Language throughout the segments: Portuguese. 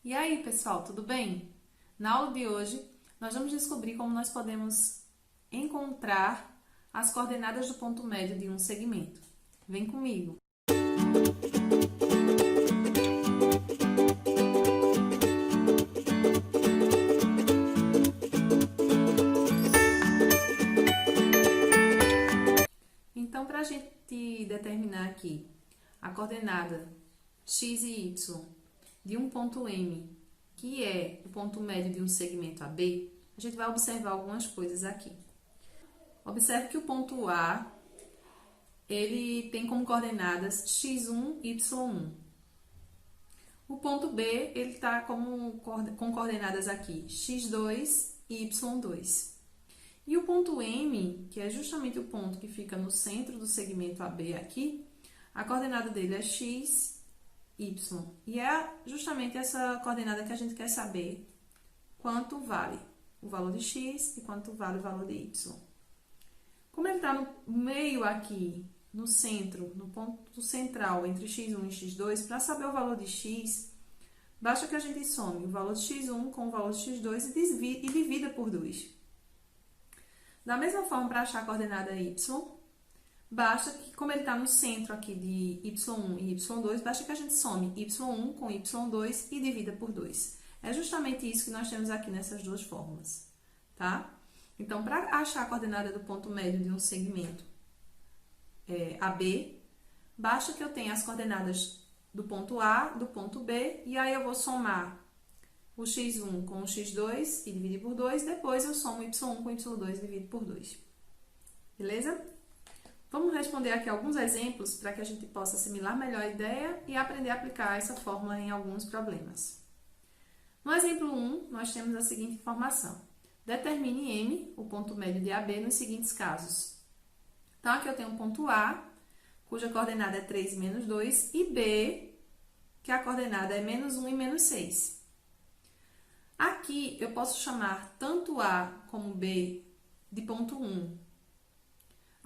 E aí, pessoal, tudo bem? Na aula de hoje, nós vamos descobrir como nós podemos encontrar as coordenadas do ponto médio de um segmento. Vem comigo! Então, para a gente determinar aqui a coordenada x e y de um ponto M, que é o ponto médio de um segmento AB, a gente vai observar algumas coisas aqui. Observe que o ponto A, ele tem como coordenadas x1, y1. O ponto B, ele está com coordenadas aqui x2 e y2. E o ponto M, que é justamente o ponto que fica no centro do segmento AB aqui, a coordenada dele é x, y. E é justamente essa coordenada que a gente quer saber quanto vale o valor de x e quanto vale o valor de y. Como ele está no meio aqui, no centro, no ponto central entre x1 e x2, para saber o valor de x, basta que a gente some o valor de x1 com o valor de x2 e divida por 2. Da mesma forma, para achar a coordenada y, basta que, como ele está no centro aqui de y1 e y2, basta que a gente some y1 com y2 e divida por 2. É justamente isso que nós temos aqui nessas duas fórmulas, tá? Então, para achar a coordenada do ponto médio de um segmento AB, basta que eu tenha as coordenadas do ponto A, do ponto B, e aí eu vou somar o x1 com o x2 e dividir por 2, depois eu somo o y1 com o y2 e divido por 2. Beleza? Vamos responder aqui alguns exemplos para que a gente possa assimilar melhor a ideia e aprender a aplicar essa fórmula em alguns problemas. No exemplo 1, nós temos a seguinte informação. Determine M, o ponto médio de AB, nos seguintes casos. Então, aqui eu tenho um ponto A, cuja coordenada é 3 e menos 2, e B, que a coordenada é menos 1 e menos 6. Aqui, eu posso chamar tanto A como B de ponto 1.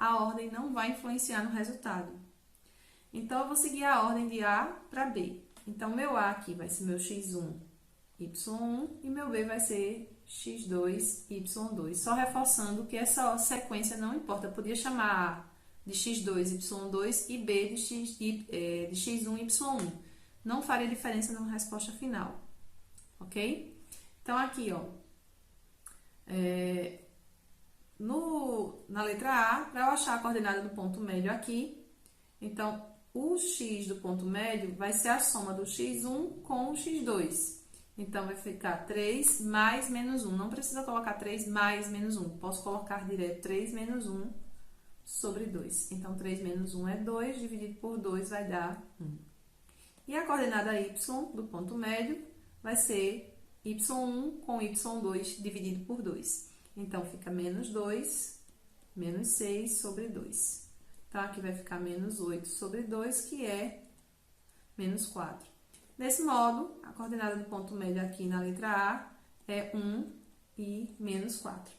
A ordem não vai influenciar no resultado. Então, eu vou seguir a ordem de A para B. Então, meu A aqui vai ser meu x1, y1, e meu B vai ser x2, y2. Só reforçando que essa sequência não importa. Eu podia chamar A de x2, y2 e B de x1, y1. Não faria diferença na resposta final. Ok? Então, aqui, ó, na letra A, para eu achar a coordenada do ponto médio aqui, então, o x do ponto médio vai ser a soma do x1 com o x2. Então, vai ficar 3 mais menos 1. Não precisa colocar 3 mais menos 1. Posso colocar direto 3 menos 1 sobre 2. Então, 3 menos 1 é 2, dividido por 2 vai dar 1. E a coordenada y do ponto médio vai ser y1 com y2 dividido por 2. Então, fica menos 2, menos 6 sobre 2. Então, aqui vai ficar menos 8 sobre 2, que é menos 4. Desse modo, a coordenada do ponto médio aqui na letra A é 1 e menos 4.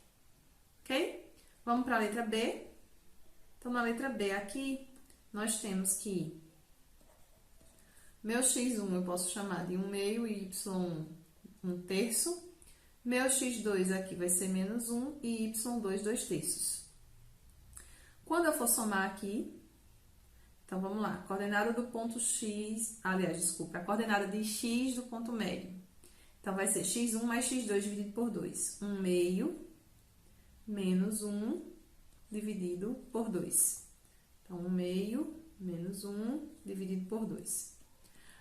Ok? Vamos para a letra B. Então, na letra B aqui, nós temos que meu x1 eu posso chamar de 1 meio e y1 1 terço. Meu x2 aqui vai ser menos 1 e y2 2 terços. Quando eu for somar aqui, então vamos lá, coordenada do ponto x, aliás, desculpa, a coordenada de x do ponto médio. Então vai ser x1 mais x2 dividido por 2. 1 meio menos 1 dividido por 2. Então, 1 meio menos 1 dividido por 2.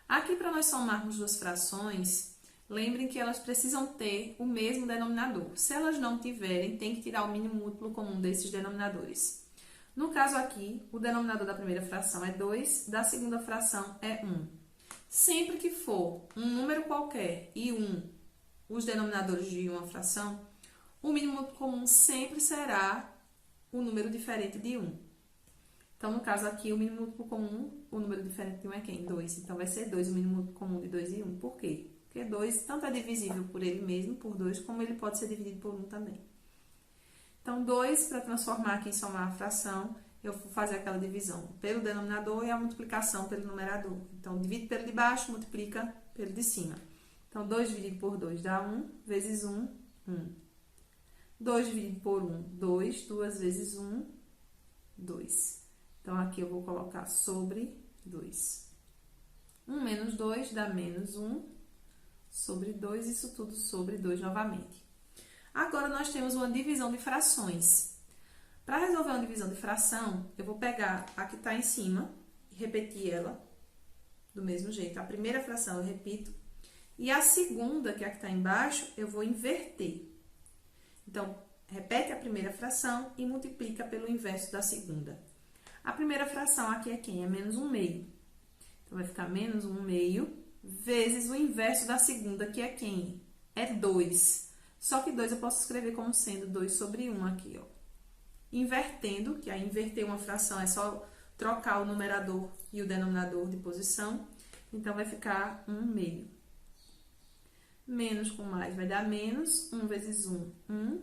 Aqui, para nós somarmos duas frações, lembrem que elas precisam ter o mesmo denominador. Se elas não tiverem, tem que tirar o mínimo múltiplo comum desses denominadores. No caso aqui, o denominador da primeira fração é 2, da segunda fração é 1. Sempre que for um número qualquer e 1, os denominadores de uma fração, o mínimo múltiplo comum sempre será o número diferente de 1. Então, no caso aqui, o mínimo múltiplo comum, o número diferente de 1 é quem? 2. Então, vai ser 2, o mínimo múltiplo comum de 2 e 1. Por quê? Porque 2 tanto é divisível por ele mesmo, por 2, como ele pode ser dividido por 1 também. Então, 2, para transformar aqui em somar a fração, eu vou fazer aquela divisão pelo denominador e a multiplicação pelo numerador. Então, divide pelo de baixo, multiplica pelo de cima. Então, 2 dividido por 2 dá 1, vezes 1, 1. 2 dividido por 1, 2. 2 vezes 1, 2. Então, aqui eu vou colocar sobre 2. 1 menos 2 dá menos 1 sobre 2, isso tudo sobre 2 novamente. Agora, nós temos uma divisão de frações. Para resolver uma divisão de fração, eu vou pegar a que está em cima e repetir ela do mesmo jeito. A primeira fração eu repito e a segunda, que é a que está embaixo, eu vou inverter. Então, repete a primeira fração e multiplica pelo inverso da segunda. A primeira fração aqui é quem? É menos 1 meio. Então, vai ficar menos 1 meio vezes o inverso da segunda, que é quem? É 2. Só que 2 eu posso escrever como sendo 2 sobre 1 aqui, ó. Invertendo, que aí inverter uma fração é só trocar o numerador e o denominador de posição. Então, vai ficar 1 meio. Menos com mais vai dar menos. 1 vezes 1, 1.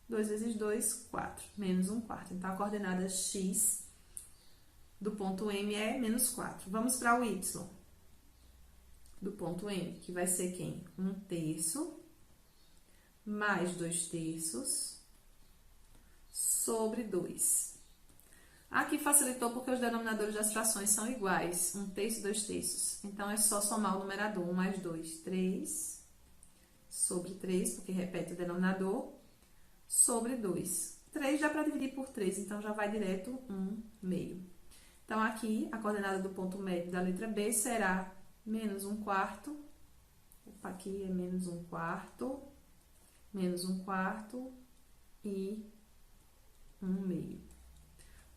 2 vezes 2, 4. Menos 1 quarto. Então, a coordenada x do ponto M é menos 4. Vamos para o y do ponto M, que vai ser quem? 1 terço mais 2 terços sobre 2. Aqui facilitou porque os denominadores das frações são iguais. 1 terço e 2 terços. Então, é só somar o numerador. 1 mais 2, 3 sobre 3, porque repete o denominador, sobre 2. 3 dá para dividir por 3, então já vai direto 1 meio. Então, aqui, a coordenada do ponto médio da letra B será menos 1 quarto. Opa, aqui é menos 1 quarto, menos 1 quarto e 1 meio.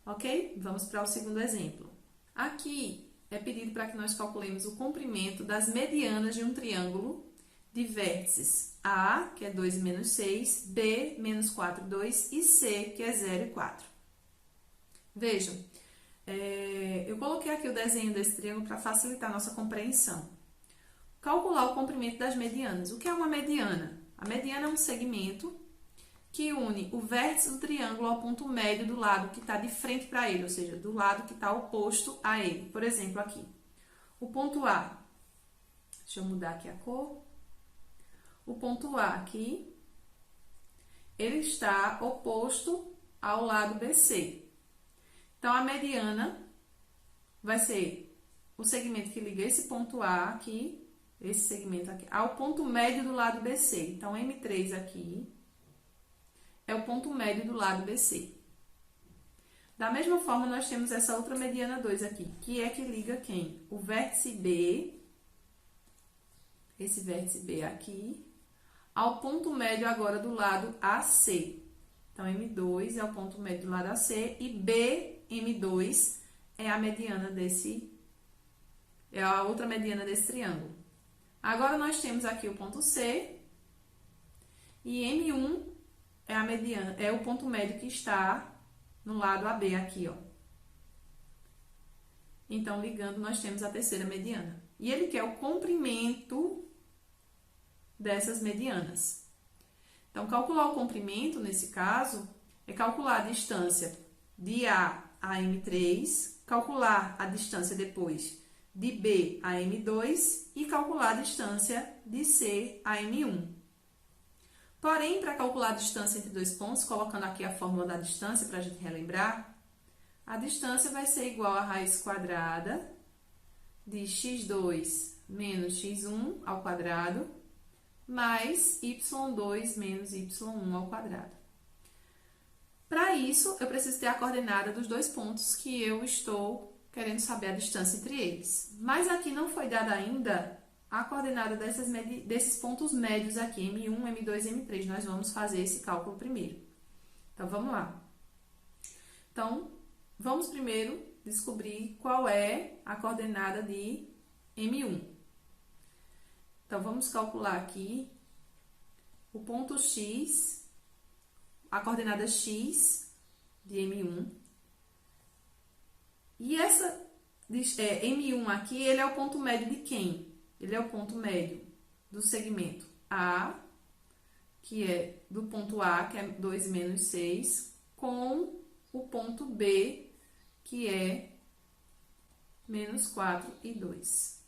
Ok? Vamos para o segundo exemplo. Aqui é pedido para que nós calculemos o comprimento das medianas de um triângulo de vértices A, que é 2 e menos 6, B, menos 4 e 2, e C, que é 0 e 4. Vejam, eu coloquei aqui o desenho desse triângulo para facilitar a nossa compreensão. Calcular o comprimento das medianas. O que é uma mediana? A mediana é um segmento que une o vértice do triângulo ao ponto médio do lado que está de frente para ele, ou seja, do lado que está oposto a ele. Por exemplo, aqui, o ponto A. Deixa eu mudar aqui a cor. O ponto A aqui, ele está oposto ao lado BC. Então, a mediana vai ser o segmento que liga esse ponto A aqui, esse segmento aqui, ao ponto médio do lado BC. Então, M3 aqui é o ponto médio do lado BC. Da mesma forma, nós temos essa outra mediana 2 aqui, que é que liga quem? O vértice B, esse vértice B aqui, ao ponto médio agora do lado AC. Então, M2 é o ponto médio do lado AC e BM2 é a mediana é a outra mediana desse triângulo. Agora, nós temos aqui o ponto C e M1 é a mediana, é o ponto médio que está no lado AB aqui, ó. Então, ligando, nós temos a terceira mediana. E ele quer o comprimento dessas medianas. Então, calcular o comprimento, nesse caso, é calcular a distância de A a M3, calcular a distância depois de B a M2 e calcular a distância de C a M1. Porém, para calcular a distância entre dois pontos, colocando aqui a fórmula da distância para a gente relembrar, a distância vai ser igual a raiz quadrada de x2 menos x1 ao quadrado, mais y2 menos y1 ao quadrado. Para isso, eu preciso ter a coordenada dos dois pontos que eu estou querendo saber a distância entre eles. Mas aqui não foi dada ainda a coordenada desses pontos médios aqui, M1, M2 e M3. Nós vamos fazer esse cálculo primeiro. Então, vamos lá. Então, vamos primeiro descobrir qual é a coordenada de M1. Então, vamos calcular aqui o ponto X, a coordenada X de M1. E essa M1 aqui, ele é o ponto médio de quem? Ele é o ponto médio do segmento A, que é do ponto A, que é 2 menos 6, com o ponto B, que é menos 4 e 2.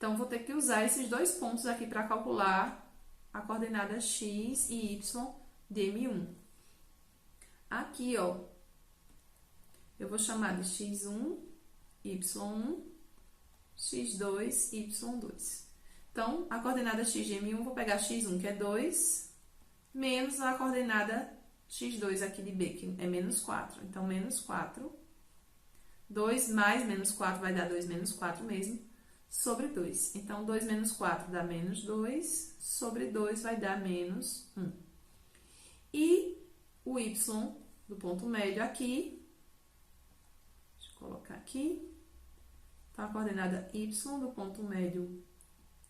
Então, vou ter que usar esses dois pontos aqui para calcular a coordenada x e y de M1. Aqui, ó, eu vou chamar de x1, y1, x2, y2. Então, a coordenada x de M1, vou pegar x1, que é 2, menos a coordenada x2 aqui de B, que é menos 4. Então, menos 4. 2 mais menos 4 vai dar 2 menos 4 mesmo, sobre 2. Então, 2 menos 4 dá menos 2, sobre 2 vai dar menos 1. E o y do ponto médio aqui, deixa eu colocar aqui, então, a coordenada y do ponto médio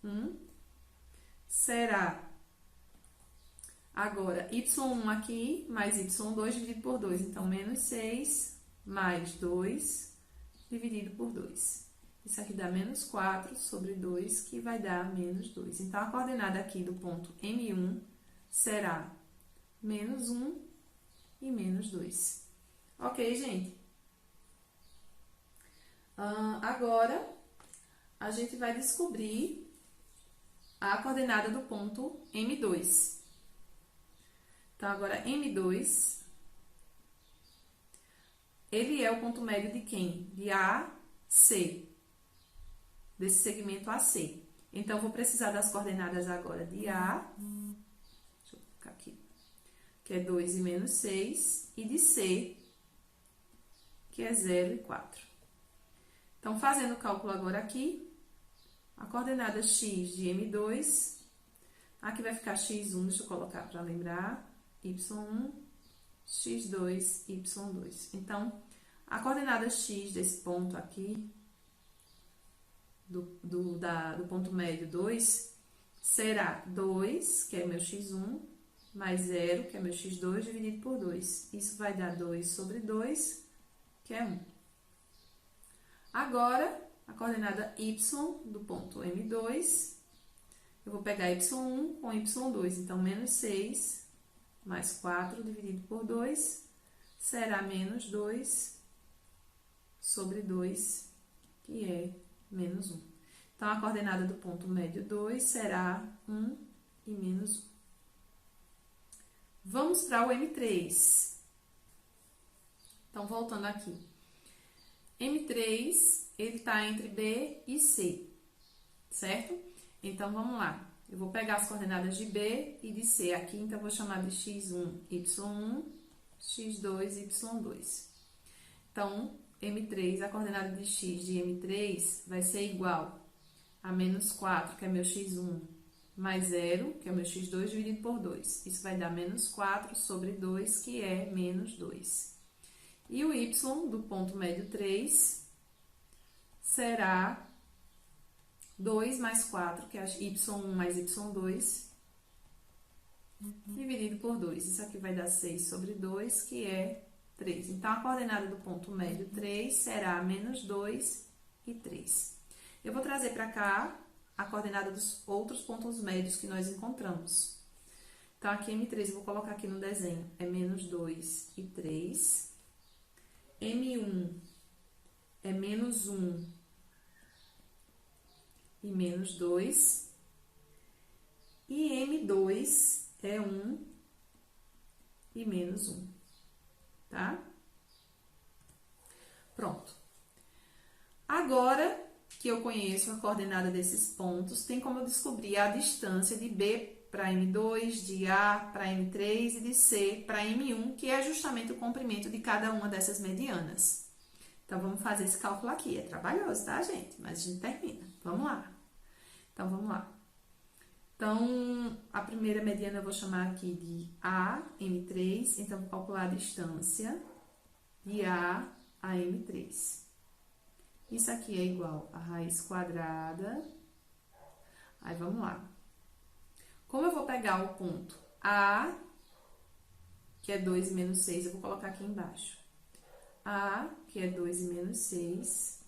1 será agora y1 aqui, mais y2 dividido por 2. Então, menos 6 mais 2 dividido por 2. Isso aqui dá menos 4 sobre 2, que vai dar menos 2. Então, a coordenada aqui do ponto M1 será menos 1 e menos 2. Ok, gente? Agora, a gente vai descobrir a coordenada do ponto M2. Então, agora, M2, ele é o ponto médio de quem? De AC, desse segmento AC. Então, vou precisar das coordenadas agora de A, deixa eu colocar aqui, que é 2 e menos 6, e de C, que é 0 e 4. Então, fazendo o cálculo agora aqui, a coordenada x de M2, aqui vai ficar x1, deixa eu colocar para lembrar, y1, x2, y2. Então, a coordenada x desse ponto aqui, do ponto médio 2, será 2, que é meu x1, mais 0, que é meu x2, dividido por 2. Isso vai dar 2 sobre 2, que é 1. Agora, a coordenada y do ponto M2, eu vou pegar y1 com y2, então, menos 6 mais 4 dividido por 2 será menos 2 sobre 2, que é menos 1. Então, a coordenada do ponto médio 2 será 1 e menos 1. Vamos para o M3. Então, voltando aqui. M3, ele está entre B e C, certo? Então, vamos lá. Eu vou pegar as coordenadas de B e de C aqui, então, eu vou chamar de x1, y1, x2, y2. Então, M3, a coordenada de x de M3 vai ser igual a menos 4, que é meu x1, mais 0, que é meu x2, dividido por 2. Isso vai dar menos 4 sobre 2, que é menos 2. E o y do ponto médio 3 será 2 mais 4, que é y1 mais y2, dividido por 2. Isso aqui vai dar 6 sobre 2, que é 3. Então, a coordenada do ponto médio 3 será menos 2 e 3. Eu vou trazer para cá a coordenada dos outros pontos médios que nós encontramos. Então, aqui M3, eu vou colocar aqui no desenho, é menos 2 e 3. M1 é menos 1 e menos 2. E M2 é 1 e menos 1, tá? Pronto. Agora que eu conheço a coordenada desses pontos, tem como eu descobrir a distância de B para M2, de A para M3 e de C para M1, que é justamente o comprimento de cada uma dessas medianas. Então, vamos fazer esse cálculo aqui. É trabalhoso, tá, gente? Mas a gente termina. Vamos lá. Então, vamos lá. Então, a primeira mediana eu vou chamar aqui de A, M3. Então, vou calcular a distância de A a M3. Isso aqui é igual a raiz quadrada. Aí, vamos lá. Como eu vou pegar o ponto A, que é 2 e menos 6, eu vou colocar aqui embaixo. A, que é 2 e menos 6,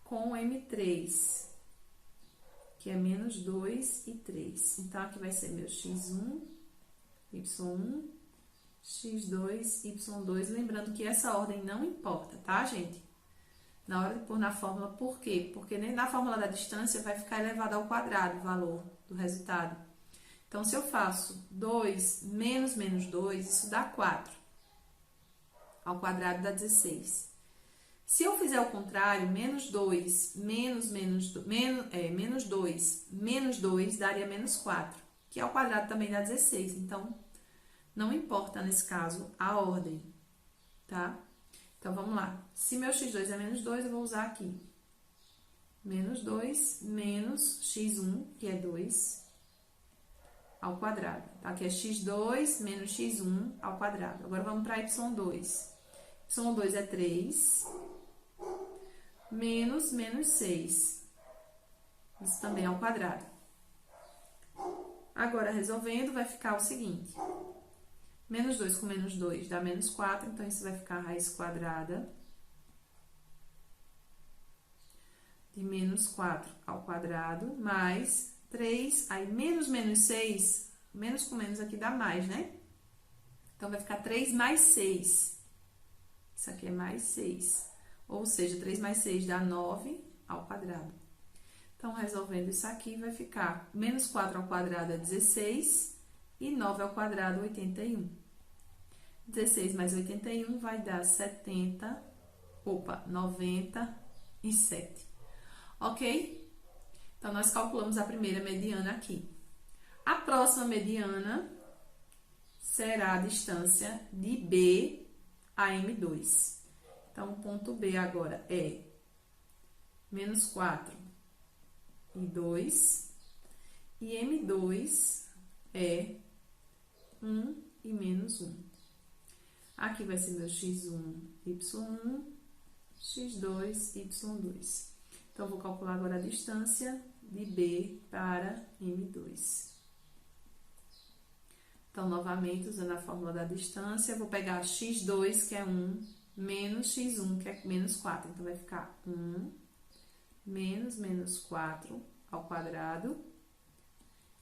com M3, que é menos 2 e 3. Então, aqui vai ser meu x1, y1, x2, y2. Lembrando que essa ordem não importa, tá, gente? na hora de pôr na fórmula. Por quê? Porque nem na fórmula da distância vai ficar elevado ao quadrado o valor do resultado. Então, se eu faço 2 menos menos 2, isso dá 4. Ao quadrado dá 16. Se eu fizer o contrário, menos 2 menos 2 menos 2 daria menos 4, que ao quadrado também dá 16. Então, não importa nesse caso a ordem, tá? Então, vamos lá. Se meu x2 é menos 2, eu vou usar aqui. Menos 2 menos x1, que é 2, ao quadrado. Tá? Aqui é x2 menos x1 ao quadrado. Agora, vamos para y2. y2 é 3 menos menos 6. Isso também ao quadrado. Agora, resolvendo, vai ficar o seguinte. Menos 2 com menos 2 dá menos 4, então isso vai ficar a raiz quadrada de menos 4 ao quadrado, mais 3, aí menos menos 6, menos com menos aqui dá mais, né? Então, vai ficar 3 mais 6. Isso aqui é mais 6. Ou seja, 3 mais 6 dá 9 ao quadrado. Então, resolvendo isso aqui, vai ficar menos 4 ao quadrado é 16 e 9 ao quadrado 81. 16 mais 81 vai dar 97. Ok? Então, nós calculamos a primeira mediana aqui. A próxima mediana será a distância de B a M2. Então, o ponto B agora é menos 4 e 2. E M2 é 1 e menos 1. Aqui vai ser meu x1, y1, x2, y2. Então, eu vou calcular agora a distância de B para M2. Então, novamente, usando a fórmula da distância, eu vou pegar x2, que é 1, menos x1, que é menos 4. Então, vai ficar 1 menos menos 4 ao quadrado.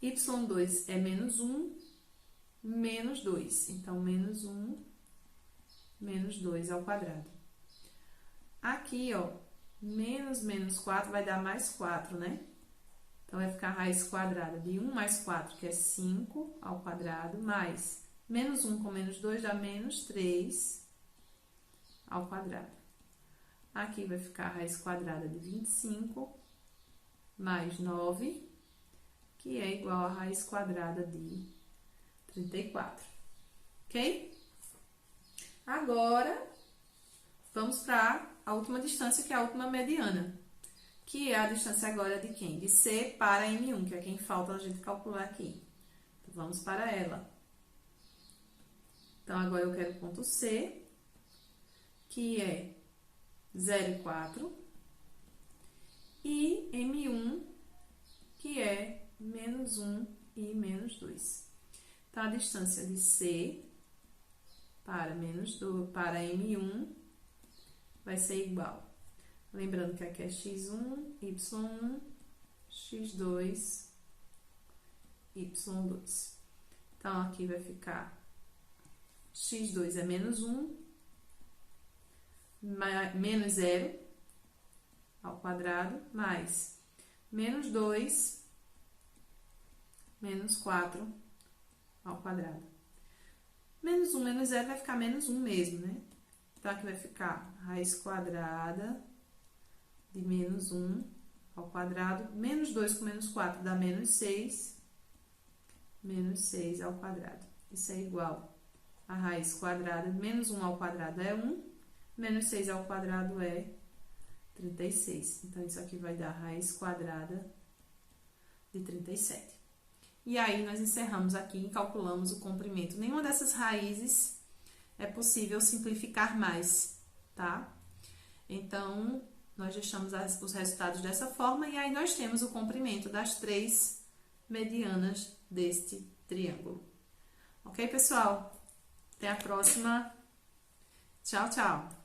y2 é menos 1, menos 2. Então, menos 1, menos 2 ao quadrado. Aqui, ó, menos menos 4 vai dar mais 4, né? Então, vai ficar a raiz quadrada de 1 mais 4, que é 5 ao quadrado, mais menos 1 com menos 2 dá menos 3 ao quadrado. Aqui vai ficar a raiz quadrada de 25 mais 9, que é igual a raiz quadrada de 34. Ok? Agora, vamos para a última distância, que é a última mediana, que é a distância agora de quem? De C para M1, que é quem falta a gente calcular aqui. Então, vamos para ela. Então, agora eu quero o ponto C, que é 0 e 4, e M1, que é menos 1 e menos 2. Então, a distância de C para M1 vai ser igual. Lembrando que aqui é x1, y1, x2, y2. Então, aqui vai ficar x2 é menos 1, menos 0 ao quadrado, mais menos 2, menos 4 ao quadrado. Menos 1 menos 0 vai ficar menos 1 mesmo, né? Então, aqui vai ficar raiz quadrada de menos 1 ao quadrado. Menos 2 com menos 4 dá menos 6. Menos 6 ao quadrado. Isso é igual a raiz quadrada. Menos 1 ao quadrado é 1. Menos 6 ao quadrado é 36. Então, isso aqui vai dar raiz quadrada de 37. E aí, nós encerramos aqui e calculamos o comprimento. Nenhuma dessas raízes é possível simplificar mais, tá? Então, nós deixamos os resultados dessa forma e aí nós temos o comprimento das 3 medianas deste triângulo. Ok, pessoal? Até a próxima. Tchau, tchau!